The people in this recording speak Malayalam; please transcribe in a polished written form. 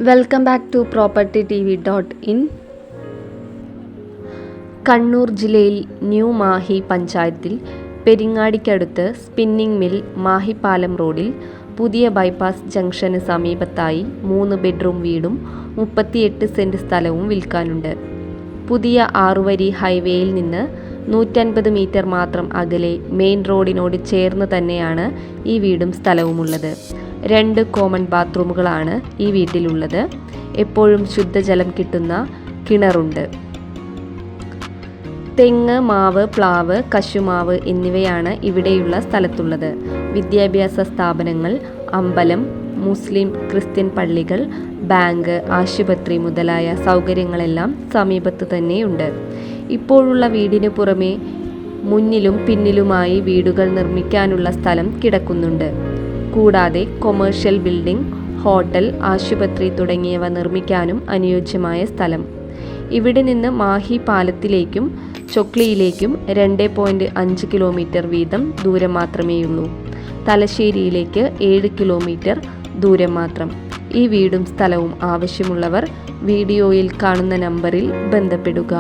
Welcome back to propertytv.in. Kannur ജില്ലയിൽ ന്യൂ മാഹി പഞ്ചായത്തിൽ പെരിങ്ങാടിക്കടുത്ത് സ്പിന്നിംഗ് മിൽ മാഹിപ്പാലം റോഡിൽ പുതിയ ബൈപ്പാസ് ജംഗ്ഷന് സമീപത്തായി 3 ബെഡ്റൂം വീടും 38 സെന്റ് സ്ഥലവും വിൽക്കാനുണ്ട്. പുതിയ 6 വരി ഹൈവേയിൽ നിന്ന് 150 മീറ്റർ മാത്രം അകലെ മെയിൻ റോഡിനോട് ചേർന്ന് തന്നെയാണ് ഈ വീടും സ്ഥലവുമുള്ളത്. 2 കോമൺ ബാത്റൂമുകളാണ് ഈ വീട്ടിലുള്ളത്. എപ്പോഴും ശുദ്ധജലം കിട്ടുന്ന കിണറുണ്ട്. തെങ്ങ്, മാവ്, പ്ലാവ്, കശുമാവ് എന്നിവയാണ് ഇവിടെയുള്ള സ്ഥലത്തുള്ളത്. വിദ്യാഭ്യാസ സ്ഥാപനങ്ങൾ, അമ്പലം, മുസ്ലിം ക്രിസ്ത്യൻ പള്ളികൾ, ബാങ്ക്, ആശുപത്രി മുതലായ സൗകര്യങ്ങളെല്ലാം സമീപത്ത് തന്നെയുണ്ട്. ഇപ്പോഴുള്ള വീടിന് പുറമെ മുന്നിലും പിന്നിലുമായി വീടുകൾ നിർമ്മിക്കാനുള്ള സ്ഥലം കിടക്കുന്നുണ്ട്. കൂടാതെ കൊമേഴ്ഷ്യൽ ബിൽഡിംഗ്, ഹോട്ടൽ, ആശുപത്രി തുടങ്ങിയവ നിർമ്മിക്കാനും അനുയോജ്യമായ സ്ഥലം. ഇവിടെ നിന്ന് മാഹി പാലത്തിലേക്കും ചൊക്ലിയിലേക്കും 2.5 കിലോമീറ്റർ വീതം ദൂരം മാത്രമേയുള്ളൂ. തലശ്ശേരിയിലേക്ക് 7 കിലോമീറ്റർ ദൂരം മാത്രം. ഈ വീടും സ്ഥലവും ആവശ്യമുള്ളവർ വീഡിയോയിൽ കാണുന്ന നമ്പറിൽ ബന്ധപ്പെടുക.